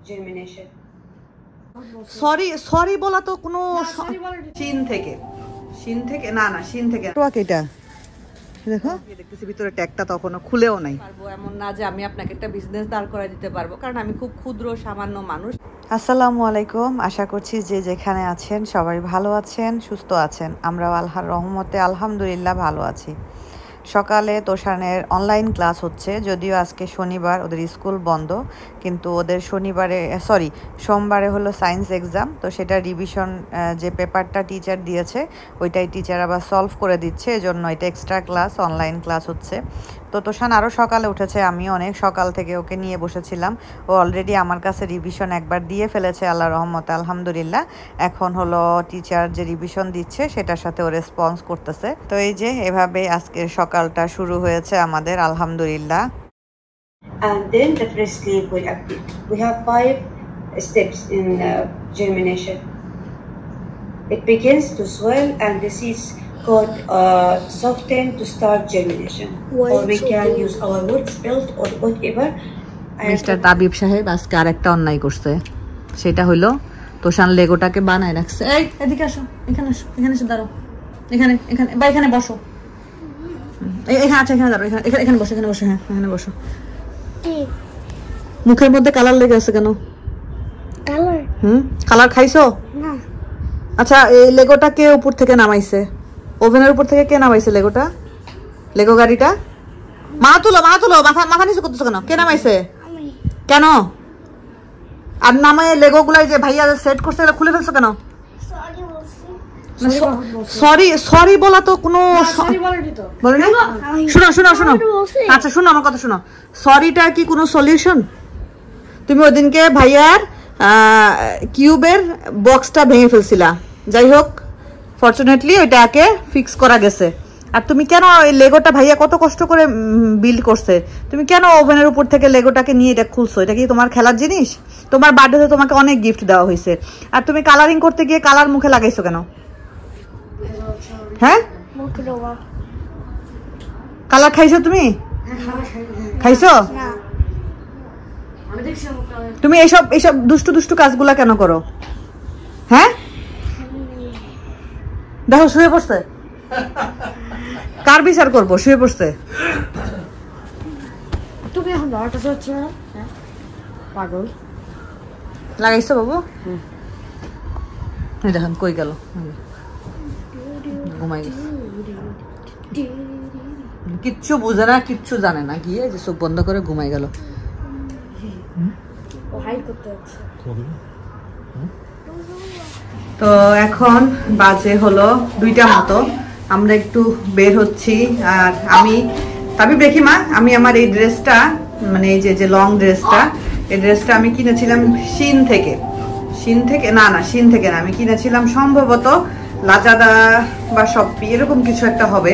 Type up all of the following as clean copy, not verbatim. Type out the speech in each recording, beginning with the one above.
germination. Sorry বলা তো কোনো শিন থেকে না শিন থেকে এটা দেখো দেখতেছি ভিতরে ট্যাগটা তখনও খুলেও নাই। পারবো এমন না যে আমি আপনাকে একটা বিজনেস দাঁড় করায় দিতে পারবো, কারণ আমি খুব ক্ষুদ্র সামান্য মানুষ। আসসালামু আলাইকুম, আশা করছি যে যেখানে আছেন সবাই ভালো আছেন, সুস্থ আছেন। আমরাও আল্লাহর রহমতে আলহামদুলিল্লাহ ভালো আছি। সকালে তোষানের অনলাইন ক্লাস হচ্ছে, যদিও আজকে শনিবার, ওদের স্কুল বন্ধ, কিন্তু ওদের সোমবারে হলো সায়েন্স এক্সাম, তো সেটা রিভিশন যে পেপারটা টিচার দিয়েছে ওইটাই টিচার আবার সলভ করে দিচ্ছে, এজন্য এটা এক্সট্রা ক্লাস, অনলাইন ক্লাস হচ্ছে। তো তোষান আরও সকালে উঠেছে, আমি অনেক সকাল থেকে ওকে নিয়ে বসেছিলাম। ও অলরেডি আমার কাছে রিভিশন একবার দিয়ে ফেলেছে আল্লাহর রহমতে আলহামদুলিল্লাহ। এখন হলো টিচার যে রিভিশন দিচ্ছে সেটার সাথে ও রেসপন্স করতেছে। তো এই যে এভাবে আজকে সকালটা শুরু হয়েছে আমাদের আলহামদুলিল্লাহ। And then the fresh leaf will appear. We have 5 steps in germination. It begins to swell and the seeds could soften to start germination. Or we can use our wood spelt or whatever. Mister Tabib সাহেব আজকে আরেকটা অন্যায় করছে, সেটা হলো তোষান লেগোটাকে বানায় রাখছে। এই এদিকে আসো, এখানে আসো, এখানে এসে দাঁড়াও, এখানে বসো, এখানে আচ্ছা এখানে দাঁড়াও, এখানে বসো, হ্যাঁ এখানে বসো। মুখের মধ্যে কালার লেগে আছে কেন? কালার খাইছো? না। আচ্ছা এই লেগোটা কে উপর থেকে নামাইছে? ওভেনের উপর থেকে কে নামাইছে লেগোটা? লেগো গাড়িটা মাথা তুলো, মাথা নিচে করতেছো কেন? কে নামাইছে? কেন? আর নামায় লেগো গুলাই যে ভাইয়া সেট করছে এগুলো খুলে ফেলছো কেন? সরি বলা তো কোনো বলেনি। শোনো আচ্ছা শোনো আমার কথা শোনো, সরিটা কি কোনো সলিউশন? তুমি ওদিনকে ভাইয়ার কিউবের বক্সটা ভেঙে ফেলছিলা, যাই হোক ফরচুনেটলি ওইটাকে ফিক্স করা গেছে। আর তুমি কেন এই লেগোটা ভাইয়া কত কষ্ট করে বিল্ড করছে, তুমি কেন ওভেনের উপর থেকে লেগোটাকে নিয়ে এটা খুলছো? এটা কি তোমার খেলার জিনিস? তোমার বার্থডেতে তোমাকে অনেক গিফট দেওয়া হয়েছে, আর তুমি কালারিং করতে গিয়ে কালার মুখে লাগাইছো কেন? হ্যাঁ কালার খাইছো তুমি? খাইছো? তুমি এইসব দুষ্টু কাজগুলা কেন করো? হ্যাঁ দেখো শুয়ে পড়ছে, কার বিচার করবো? শুয়ে পড়ছে। পাগল লাগাইছো বাবু? দেখেন কই গেল, ঘুমাই গেছে, কিচ্ছু বুঝে না, কিচ্ছু জানে না, গিয়ে যে চোখ বন্ধ করে ঘুমাই গেল। তো এখন বাজে হলো 2টা মতো, আমরা একটু বের হচ্ছি। আর আমি তাবিব দেখি মা, আমি আমার এই ড্রেসটা, মানে এই যে লং ড্রেসটা, এই ড্রেসটা আমি কিনেছিলাম শিন থেকে না আমি কিনেছিলাম সম্ভবত লাজাদা বা শপি এরকম কিছু একটা হবে।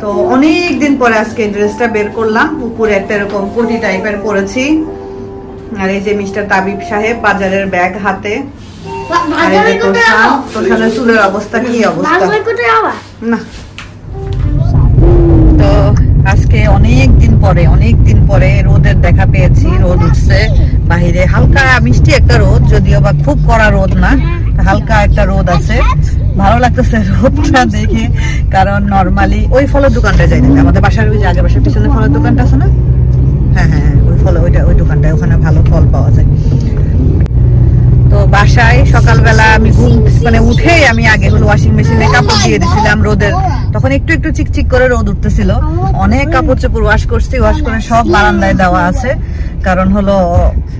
তো অনেক দিন পরে আজকে এই ড্রেসটা বের করলাম, উপরে একটা এরকম কোটি টাইপের পরেছি। আর এই যে মিস্টার তাবিব সাহেব বাজারের ব্যাগ হাতে, আর এই যে তোষানের চুলের অবস্থা কি অবস্থা না। তো আজকে অনেক দিন পরে রোদের দেখা পেয়েছি, রোদ উঠছে বাহিরে, হালকা মিষ্টি একটা রোদ, যদিও বা খুব কড়া রোদ না, হালকা একটা রোদ আছে, ভালো লাগতেছে রোদটা দেখে। কারণ নর্মালি ওই ফলের দোকানটা যাই না, আমাদের বাসার ওই যে আগের বাসার পিছনে ফলের দোকানটা আছে না, হ্যাঁ ওই দোকানটায়, ওখানে ভালো ফল পাওয়া যায়। তো বাসায় সকালবেলা আমি উঠেই আমি আগে হলো ওয়াশিং মেশিনে কাপড় দিয়ে দিয়েছিলাম রোদের, তখন একটু চিকচিক করে রোদ উঠতেছিল, অনেক কাপড় চোপড় ওয়াশ করে সব বারান্দায় দেওয়া আছে, কারণ হলো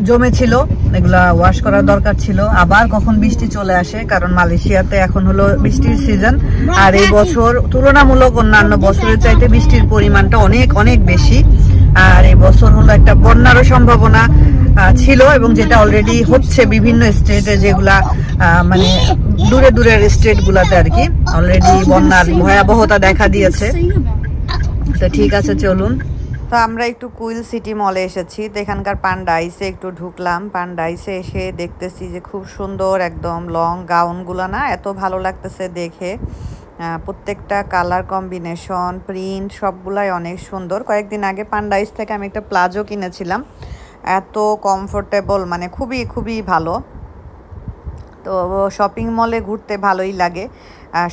জমেছিল, এগুলা ওয়াশ করার দরকার ছিল। আবার কখন বৃষ্টি চলে আসে, কারণ মালয়েশিয়াতে এখন হলো বৃষ্টির সিজন, আর এই বছর তুলনামূলক অন্যান্য বছরের চাইতে বৃষ্টির পরিমাণটা অনেক বেশি। আর এই বছর হলো একটা বন্যারও সম্ভাবনা ছিল, এবং যেটা অলরেডি হচ্ছে বিভিন্ন স্টেটে, যেগুলা মানে দূরের স্টেট গুলাতে আর কি অলরেডি বন্যার ভয়াবহতা দেখা দিয়েছে। তো ঠিক আছে চলুন। তো আমরা একটু কুইল সিটি মলে এসেছি, তো এখানকার পান্ডাইসে একটু ঢুকলাম। পান্ডাইসে এসে দেখতেছি যে খুব সুন্দর একদম লং গাউনগুলো না, এত ভালো লাগতেছে দেখে, প্রত্যেকটা কালার কম্বিনেশন প্রিন্ট সবগুলাই অনেক সুন্দর। কয়েকদিন আগে পান্ডাইস থেকে আমি একটা প্লাজো কিনেছিলাম, এত কমফোর্টেবল, মানে খুবই খুবই ভালো। তো শপিং মলে ঘুরতে ভালোই লাগে,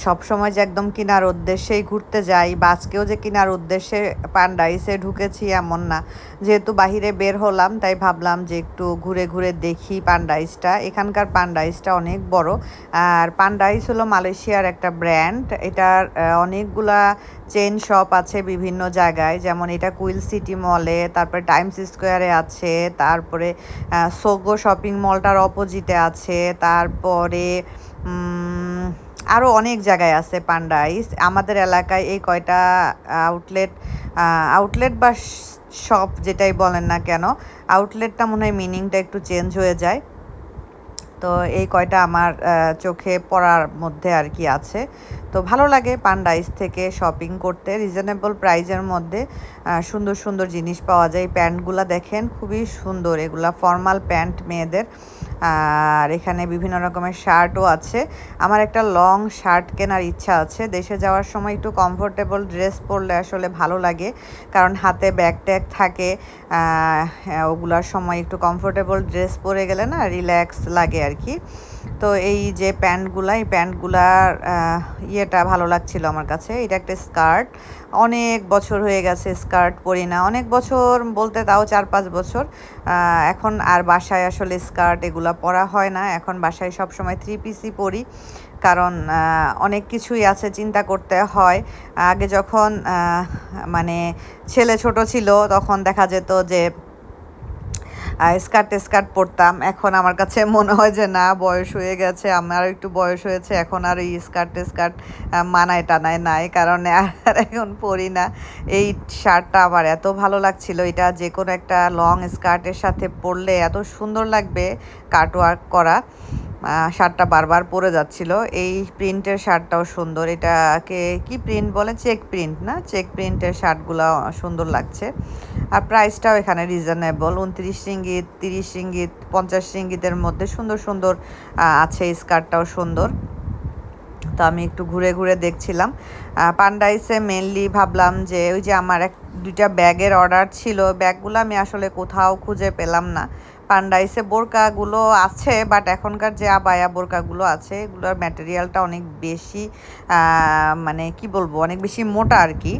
সব সময় যে একদম কেনার উদ্দেশ্যেই ঘুরতে যাই বা আজকেও যে কেনার উদ্দেশ্যে পান্ডাইসে ঢুকেছি এমন না। যেহেতু বাহিরে বের হলাম তাই ভাবলাম যে একটু ঘুরে ঘুরে দেখি পান্ডাইসটা। এখানকার পান্ডাইসটা অনেক বড়। আর পান্ডাইস হলো মালয়েশিয়ার একটা ব্র্যান্ড। এটার অনেকগুলা চেন শপ আছে বিভিন্ন জায়গায়, যেমন এটা কুইল সিটি মলে, তারপরে টাইমস স্কোয়ারে আছে, তারপরে সোগো শপিং মলটার অপোজিটে আছে, তারপরে আরও অনেক জায়গায় আছে পান্ডাইস। আমাদের এলাকায় এই কয়টা আউটলেট বা শপ যেটাই বলেন না কেন, আউটলেটটা মনে হয় মিনিংটা একটু চেঞ্জ হয়ে যায়। তো এই কয়টা আমার চোখে পড়ার মধ্যে আর কি আছে। তো ভালো লাগে পান্ডাইস থেকে শপিং করতে, রিজনেবল প্রাইজের মধ্যে সুন্দর সুন্দর জিনিস পাওয়া যায়। প্যান্টগুলো দেখেন খুবই সুন্দর, এগুলা ফর্মাল প্যান্ট মেয়েদের। আর এখানে বিভিন্ন রকমের শার্টও আছে। আমার একটা লং শার্ট কেনার ইচ্ছা আছে। দেশে যাওয়ার সময় একটু কমফোর্টেবল ড্রেস পরলে আসলে ভালো লাগে, কারণ হাতে ব্যাগ ট্যাগ থাকে, ওগুলার সময় একটু কমফোর্টেবল ড্রেস পরে গেলে না রিল্যাক্স লাগে আর কি। তো এই যে প্যান্টগুলা, এই প্যান্টগুলার ইয়েটা ভালো লাগছিল আমার কাছে। এটা একটা স্কার্ট, অনেক বছর হয়ে গেছে স্কার্ট পরি না, অনেক বছর বলতে তাও 4-5 বছর। এখন আর বাসায় আসলে স্কার্ট এগুলা পরা হয় না, এখন বাসায় সব সময় 3 পিসই পরি, কারণ অনেক কিছুই আছে চিন্তা করতে হয়। আগে যখন মানে ছেলে ছোট ছিল তখন দেখা যেত যে স্কার্ট পরতাম। এখন আমার কাছে মনে হয় যে না, বয়স হয়ে গেছে, আমারও একটু বয়স হয়েছে, এখন আর এই স্কার্ট মানায় টানায় নাই, কারণ আর এখন পরি না। এই শার্টটা আমার এত ভালো লাগছিল, এটা যে কোনো একটা লং স্কার্টের সাথে পরলে এত সুন্দর লাগবে, কাটওয়ার্ক করা। শার্টটা বারবার পরে যাচ্ছিল। এই প্রিন্টের শার্টটাও সুন্দর, এটাকে কি প্রিন্ট বলে, চেক প্রিন্ট না, চেক প্রিন্টের শার্টগুলো সুন্দর লাগছে। আর প্রাইসটাও এখানে রিজনেবল, 29 রিঙ্গিত, 30 রিঙ্গিত, 50 রিঙ্গিতের মধ্যে সুন্দর সুন্দর আছে। এই স্কার্টটাও সুন্দর। তো আমি একটু ঘুরে ঘুরে দেখছিলাম পান্ডাইসে। মেনলি ভাবলাম যে ওই যে আমার 2টা ব্যাগের অর্ডার ছিল, ব্যাগগুলো আমি আসলে কোথাও খুঁজে পেলাম না। পান্ডাইসে বোরকাগুলো আছে, বাট এখনকার যে আবায়া বোরকাগুলো আছে এগুলোর ম্যাটেরিয়ালটা অনেক বেশি, মানে কি বলবো, অনেক বেশি মোটা আর কি,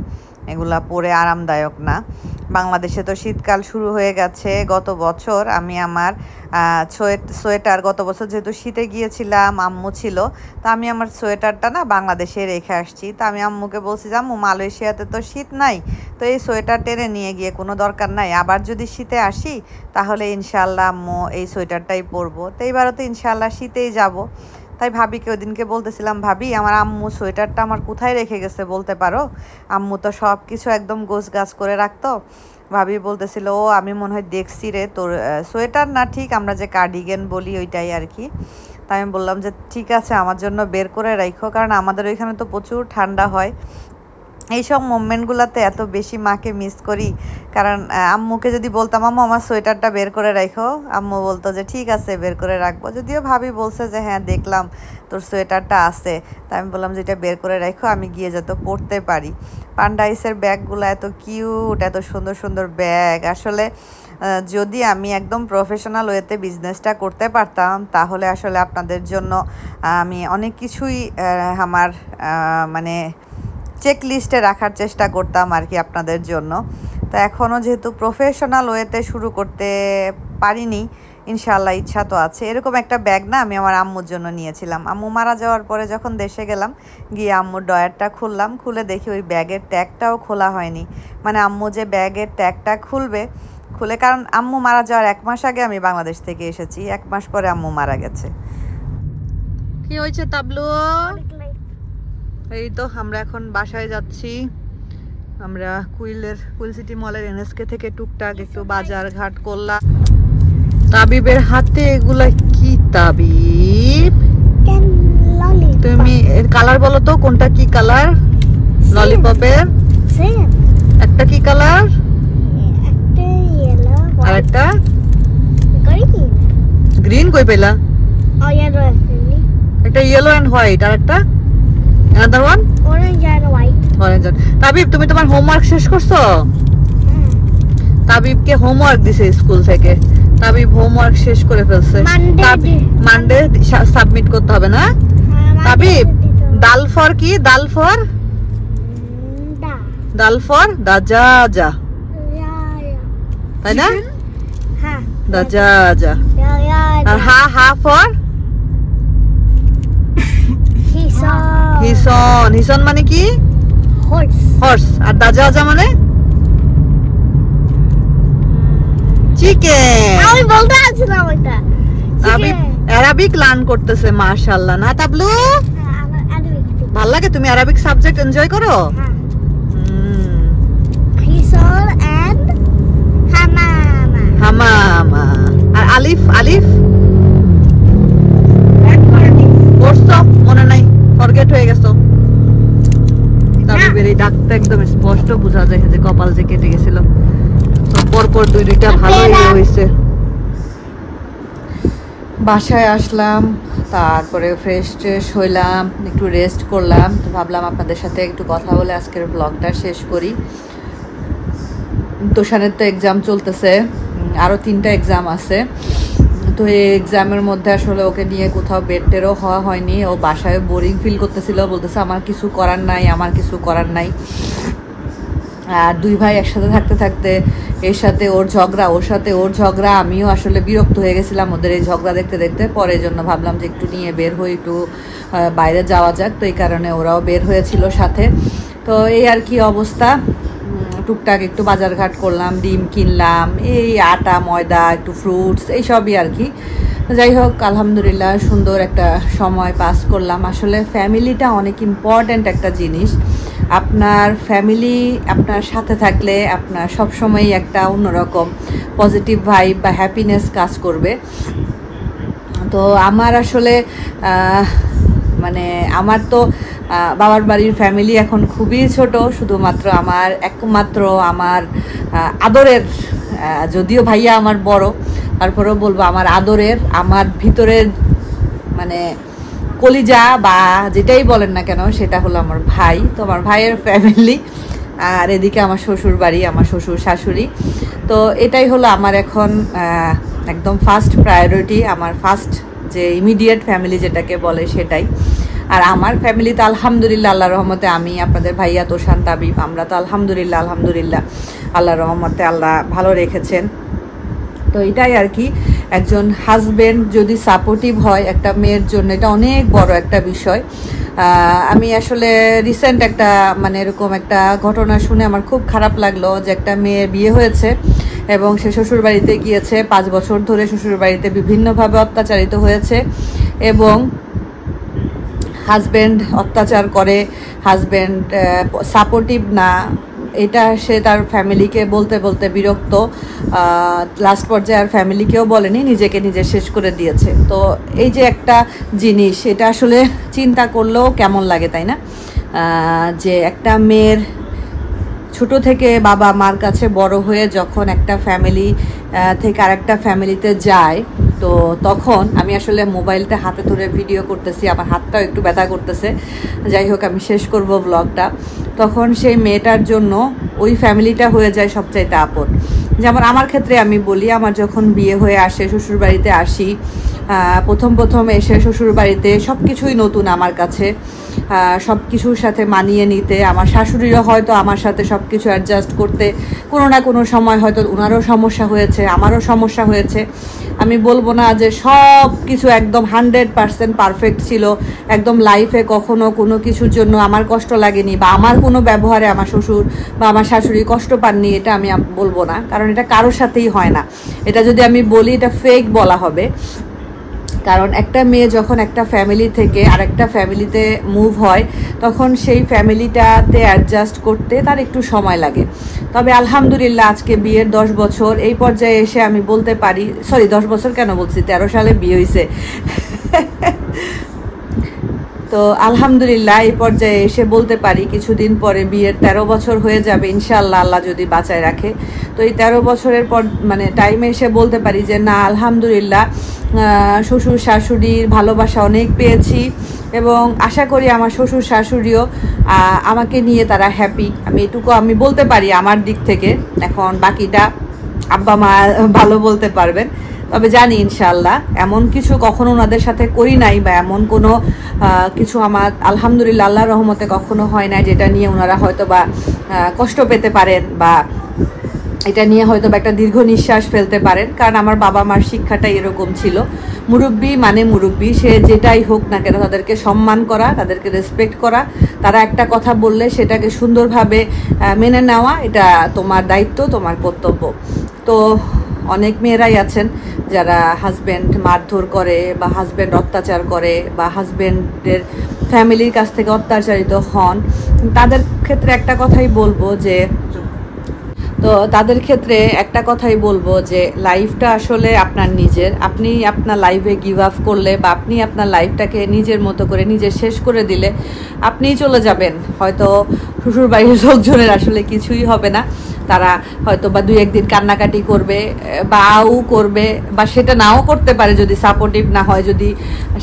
এগুলা পরে আরামদায়ক না। বাংলাদেশে তো শীতকাল শুরু হয়ে গেছে। গত বছর আমি আমার সোয়েটার, গত বছর যেহেতু শীতে গিয়েছিলাম, আম্মু ছিল, তো আমি আমার সোয়েটারটা না বাংলাদেশে রেখে আসছি। তো আমি আম্মুকে বলছি যে আম্মু, মালয়েশিয়াতে তো শীত নাই, তো এই সোয়েটার টেনে নিয়ে গিয়ে কোনো দরকার নাই, আবার যদি শীতে আসি তাহলে ইনশাল্লাহ আম্মু এই সোয়েটারটাই পরবো। তো এইবারও তো ইনশাল্লাহ শীতেই যাব। তাই ভাবিকে ওদিনকে বলতেছিলাম, ভাবি আমার আম্মু সোয়েটারটা আমার কোথায় রেখে গেছে বলতে পারো? আম্মু তো সব কিছু একদম গোছগাছ করে রাখতো। ভাবি বলতেছিল, ও আমি মনে হয় দেখছি রে তোর সোয়েটার না, ঠিক আমরা যে কার্ডিগান বলি ওইটাই আর কি। তাই আমি বললাম যে ঠিক আছে, আমার জন্য বের করে রাখো, কারণ আমাদের ওইখানে তো প্রচুর ঠান্ডা হয়। এইসব মোমেন্টগুলোতে এত বেশি মাকে মিস করি, কারণ আম্মুকে যদি বলতাম আম্মু আমার সোয়েটারটা বের করে রাখো, আম্মু বলতো যে ঠিক আছে বের করে রাখবো। যদিও ভাবি বলছে যে হ্যাঁ দেখলাম তোর সোয়েটারটা আছে, তাই আমি বললাম যে এটা বের করে রাখো, আমি গিয়ে যাতে পরতে পারি। পান্ডাইসের ব্যাগগুলো এত কিউট, এত সুন্দর সুন্দর ব্যাগ। আসলে যদি আমি একদম প্রফেশনাল ওয়েতে বিজনেসটা করতে পারতাম তাহলে আসলে আপনাদের জন্য আমি অনেক কিছুই আমার মানে চেক লিস্টে রাখার চেষ্টা করতাম আর কি আপনাদের জন্য। তো এখনও যেহেতু প্রফেশনাল ওয়েতে শুরু করতে পারিনি, ইনশাআল্লাহ ইচ্ছা তো আছে। এরকম একটা ব্যাগ না আমি আমার আম্মুর জন্য নিয়েছিলাম। আম্মু মারা যাওয়ার পরে যখন দেশে গেলাম, গিয়ে আম্মুর ডয়ারটা খুললাম, খুলে দেখি ওই ব্যাগের ট্যাগটাও খোলা হয়নি। মানে আম্মু যে ব্যাগের ট্যাগটা খুলে, কারণ আম্মু মারা যাওয়ার 1 মাস আগে আমি বাংলাদেশ থেকে এসেছি, 1 মাস পরে আম্মু মারা গেছে। কি হয়েছে তাবলু? এই তো আমরা এখন বাসায় যাচ্ছি। আমরা কুইল সিটি মলের এনএসকে থেকে টুকটাক একটু বাজার ঘাট করলাম। তাবিবের হাতে এগুলা কি তাবিব? তুমি কালার বলো তো, কোনটা কি কালার ললিপপের? একটা কি কালার, আর একটা গ্রিন। কই পেলা? একটা ইয়েলো এন্ড হোয়াইট, আর একটা another one orange and white. Tabib তুমি তোমার হোমওয়ার্ক শেষ করছো? তাবিবকে হোমওয়ার্ক দিছে স্কুল থেকে, তাবিব হোমওয়ার্ক শেষ করে ফেলছে, মানডে সাবমিট করতে হবে না? তাবিব দাল ফর কি? দাল ফর দাজা যা, তাই না? দাজা যা। আর হা হা ফর হিসন, হিসন মানে কি? হর্স। আর দাজা যা মানে চিকেন। আমি বলতে পারছিলাম ওটা। তাবিব আরবিক লার্ন করতেছে, মাশাআল্লাহ। না তাবলু, ভালো লাগে? তুমি আরবিক সাবজেক্ট এনজয় করো? হিসন এন্ড হামামা। হামামা। আর আলিফ, আলিফ পড়ছো? মনে নাই, ফরগেট হয়ে গেছো? তাবিবের এই ডাকটা একদম স্পষ্ট বোঝা যায় যে কপাল যে কেটে গেছিল। পরপর দুইটা ভালোই হয়েছে। বাসায় আসলাম, তারপরে ফ্রেশ ট্রেশ হইলাম, একটু রেস্ট করলাম। তো ভাবলাম আপনাদের সাথে একটু কথা বলে আজকের ব্লগটা শেষ করি। তোষানের তো এক্সাম চলতেছে, আরও 3টা এক্সাম আছে। তো এই এক্সামের মধ্যে আসলে ওকে নিয়ে কোথাও বেড টেরও হওয়া হয়নি। ও বাসায় বোরিং ফিল করতেছিল, বলতেছে আমার কিছু করার নাই, আমার কিছু করার নাই। আর 2 ভাই একসাথে থাকতে থাকতে এর সাথে ওর ঝগড়া, ওর সাথে ওর ঝগড়া, আমিও আসলে বিরক্ত হয়ে গেছিলাম ওদের এই ঝগড়া দেখতে দেখতে। পরে জন্য ভাবলাম যে একটু নিয়ে বের হই, একটু বাইরে যাওয়া যাক। তো এই কারণে ওরাও বের হয়েছিল সাথে। তো এই আর কি অবস্থা। টুকটাক একটু বাজারঘাট করলাম, ডিম কিনলাম, এই আটা ময়দা, একটু ফ্রুটস, এইসবই আর কি। যাই হোক, আলহামদুলিল্লাহ সুন্দর একটা সময় পাস করলাম। আসলে ফ্যামিলিটা অনেক ইম্পর্ট্যান্ট একটা জিনিস। আপনার ফ্যামিলি আপনার সাথে থাকলে আপনার সবসময়ই একটা অন্যরকম পজিটিভ ভাইব বা হ্যাপিনেস কাজ করবে। তো আমার আসলে মানে আমার তো বাবার বাড়ির ফ্যামিলি এখন খুবই ছোট। শুধুমাত্র আমার একমাত্র আমার আদরের, যদিও ভাইয়া আমার বড়, তারপরেও বলবো আমার আদরের, আমার ভিতরের মানে কলিজা বা যেটাই বলেন না কেন, সেটা হলো আমার ভাই। তো আমার ভাইয়ের ফ্যামিলি, আর এদিকে আমার শ্বশুর বাড়ি, আমার শ্বশুর শাশুড়ি। তো এটাই হলো আমার এখন একদম ফার্স্ট প্রায়োরিটি, আমার ফার্স্ট যে ইমিডিয়েট ফ্যামিলি যেটাকে বলে সেটাই। আর আমার ফ্যামিলিতে আলহামদুলিল্লাহ আল্লাহর রহমতে আমি, আপনাদের ভাইয়া তোষান, তাবিব, আমরা তো আলহামদুলিল্লাহ আল্লাহর রহমতে আল্লাহ ভালো রেখেছেন। তো এটাই আর কি। একজন হাজবেন্ড যদি সাপোর্টিভ হয় একটা মেয়ের জন্য, এটা অনেক বড় একটা বিষয়। আমি আসলে রিসেন্ট একটা মানে এরকম একটা ঘটনা শুনে আমার খুব খারাপ লাগলো, যে একটা মেয়ে বিয়ে হয়েছে এবং সে শ্বশুরবাড়িতে গিয়েছে। 5 বছর ধরে শ্বশুরবাড়িতে বিভিন্নভাবে অত্যাচারিত হয়েছে এবং হাজব্যান্ড অত্যাচার করে, হাজব্যান্ড সাপোর্টিভ না, এটা সে তার ফ্যামিলিকে বলতে বলতে বিরক্ত। লাস্ট পর্যায়ে আর ফ্যামিলিকেও বলেনি, নিজেকে নিজে শেষ করে দিয়েছে। তো এই যে একটা জিনিস, এটা আসলে চিন্তা করলেও কেমন লাগে, তাই না? যে একটা মেয়ের ছোট থেকে বাবা মার কাছে বড় হয়ে যখন একটা ফ্যামিলি থেকে আরেকটা ফ্যামিলিতে যায়, তো তখন আমি আসলে মোবাইলটা হাতে ধরে ভিডিও করতেছি, আমার হাতটাও একটু ব্যথা করতেছে। যাই হোক, আমি শেষ করব ব্লগটা। তখন সেই মেয়েটার জন্য ওই ফ্যামিলিটা হয়ে যায় সবচাইতে আপন। যেমন আমার ক্ষেত্রে আমি বলি, আমার যখন বিয়ে হয়ে আসে, শ্বশুরবাড়িতে আসি, প্রথম এসে শ্বশুরবাড়িতে সব কিছুই নতুন আমার কাছে, সব কিছুর সাথে মানিয়ে নিতে। আমার শাশুড়িরও হয়তো আমার সাথে সব কিছু অ্যাডজাস্ট করতে কোনো না কোনো সময় হয়তো ওনারও সমস্যা হয়েছে, আমারও সমস্যা হয়েছে। আমি বলবো না যে সব কিছু একদম 100% পারফেক্ট ছিল, একদম লাইফে কখনো কোনো কিছুর জন্য আমার কষ্ট লাগেনি বা আমার কোনো ব্যবহারে আমার শ্বশুর বা আমার শাশুড়ি কষ্ট পাননি, এটা আমি বলবো না, কারণ এটা কারোর সাথেই হয় না। এটা যদি আমি বলি, এটা ফেক বলা হবে। কারণ একটা মেয়ে যখন একটা ফ্যামিলি থেকে আরেকটা ফ্যামিলিতে মুভ হয়, তখন সেই ফ্যামিলিটাতে অ্যাডজাস্ট করতে তার একটু সময় লাগে। তবে আলহামদুলিল্লাহ আজকে বিয়ের 10 বছর, এই পর্যায়ে এসে আমি বলতে পারি, সরি 10 বছর কেন বলছি, 13 সালে বিয়ে হয়েছে। তো আলহামদুলিল্লাহ এই পর্যায়ে এসে বলতে পারি, কিছুদিন পরে বিয়ের 13 বছর হয়ে যাবে ইনশাআল্লাহ, আল্লাহ যদি বাঁচায় রাখে। তো এই 13 বছরের পর মানে টাইমে এসে বলতে পারি যে না, আলহামদুলিল্লাহ শ্বশুর শাশুড়ির ভালোবাসা অনেক পেয়েছি এবং আশা করি আমার শ্বশুর শাশুড়িও আমাকে নিয়ে তারা হ্যাপি। আমি এটুকু আমি বলতে পারি আমার দিক থেকে। এখন বাকিটা আব্বা মা ভালো বলতে পারবেন। তবে জানি ইনশাআল্লাহ এমন কিছু কখনো ওনাদের সাথে করি নাই, বা এমন কোনো কিছু আমার আলহামদুলিল্লাহ আল্লাহর রহমতে কখনো হয় না যেটা নিয়ে ওনারা হয়তো বা কষ্ট পেতে পারেন, বা এটা নিয়ে হয়তো বা একটা দীর্ঘ নিঃশ্বাস ফেলতে পারেন। কারণ আমার বাবা মার শিক্ষাটাই এরকম ছিল, মুরব্বি মানে মুরব্বি, সে যেটাই হোক না কেন তাদেরকে সম্মান করা, তাদেরকে রেসপেক্ট করা, তারা একটা কথা বললে সেটাকে সুন্দরভাবে মেনে নেওয়া, এটা তোমার দায়িত্ব, তোমার কর্তব্য। তো অনেক মেয়েরাই আছেন যারা হাজব্যান্ড মারধর করে, বা হাজব্যান্ড অত্যাচার করে, বা হাজব্যান্ডের ফ্যামিলির কাছ থেকে অত্যাচারিত হন। তাদের ক্ষেত্রে একটা কথাই বলবো যে লাইফটা আসলে আপনার নিজের। আপনি আপনার লাইফে গিভ আপ করলে, বা আপনি আপনার লাইফটাকে নিজের মতো করে নিজে শেষ করে দিলে আপনিই চলে যাবেন। হয়তো শ্বশুর বাড়ির লোকজনের আসলে কিছুই হবে না, তারা হয়তো বা 2-1 দিন কান্নাকাটি করবে, বাও করবে, বা সেটা নাও করতে পারে যদি সাপোর্টিভ না হয়, যদি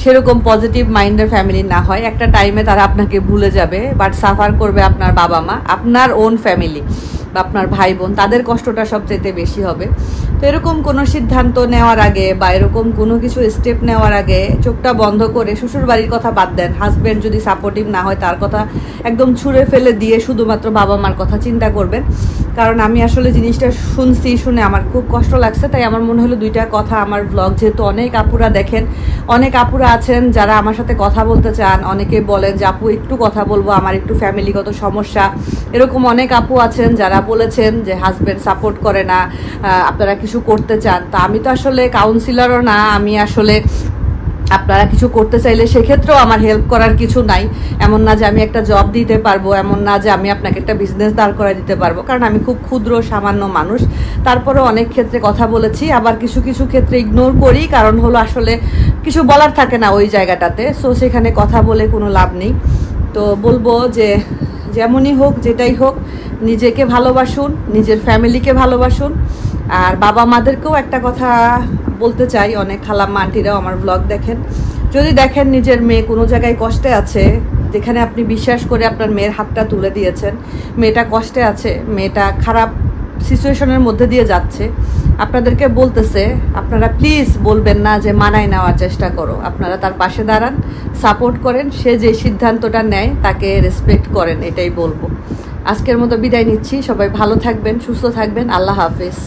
সেরকম পজিটিভ মাইন্ডের ফ্যামিলি না হয়। একটা টাইমে তারা আপনাকে ভুলে যাবে, বাট সাফার করবে আপনার বাবা মা, আপনার ওন ফ্যামিলি বা আপনার ভাই বোন, তাদের কষ্টটা সবচাইতে বেশি হবে। তো এরকম কোনো সিদ্ধান্ত নেওয়ার আগে, বা এরকম কোনো কিছু স্টেপ নেওয়ার আগে চোখটা বন্ধ করে, শ্বশুর বাড়ির কথা বাদ দেন, হাজব্যান্ড যদি সাপোর্টিভ না হয় তার কথা একদম ছুঁড়ে ফেলে দিয়ে শুধুমাত্র বাবা মার কথা চিন্তা করবেন। কারণ আমি আসলে জিনিসটা শুনে আমার খুব কষ্ট লাগছে, তাই আমার মনে হলো 2টা কথা আমার ব্লগ, যেহেতু অনেক আপুরা দেখেন, অনেক আপুরা আছেন যারা আমার সাথে কথা বলতে চান, অনেকে বলেন যে আপু একটু কথা বলবো, আমার একটু ফ্যামিলিগত সমস্যা। এরকম অনেক আপু আছেন যারা বলেছেন যে হাজব্যান্ড সাপোর্ট করে না, আপনারা কিছু করতে চান। তা আমি তো আসলে কাউন্সিলরও না, আমি আসলে আপনারা কিছু করতে চাইলে সেক্ষেত্রেও আমার হেল্প করার কিছু নাই। এমন না যে আমি একটা জব দিতে পারবো, এমন না যে আমি আপনাকে একটা বিজনেস দাঁড় করায় দিতে পারবো, কারণ আমি খুব ক্ষুদ্র সামান্য মানুষ। তারপরেও অনেক ক্ষেত্রে কথা বলেছি, আবার কিছু কিছু ক্ষেত্রে ইগনোর করি, কারণ হলো আসলে কিছু বলার থাকে না ওই জায়গাটাতে, সো সেখানে কথা বলে কোনো লাভ নেই। তো বলবো যে যেমনই হোক, যেটাই হোক, নিজেকে ভালোবাসুন, নিজের ফ্যামিলিকে ভালোবাসুন। আর বাবা মাদেরকেও একটা কথা বলতে চাই, অনেক খালাম্মা আন্টিরাও আমার ব্লগ দেখেন, যদি দেখেন নিজের মেয়ে কোনো জায়গায় কষ্টে আছে, যেখানে আপনি বিশ্বাস করে আপনার মেয়ের হাতটা তুলে দিয়েছেন, মেয়েটা কষ্টে আছে, মেয়েটা খারাপ সিচুয়েশনের মধ্যে দিয়ে যাচ্ছে, আপনাদেরকে বলতেছে, আপনারা প্লিজ বলবেন না যে মানায় নেওয়ার চেষ্টা করো। আপনারা তার পাশে দাঁড়ান, সাপোর্ট করেন, সে যে সিদ্ধান্তটা নেয় তাকে রেসপেক্ট করেন, এটাই বলবো। আজকের মতো বিদায় নিচ্ছি, সবাই ভালো থাকবেন, সুস্থ থাকবেন, আল্লাহ হাফেজ।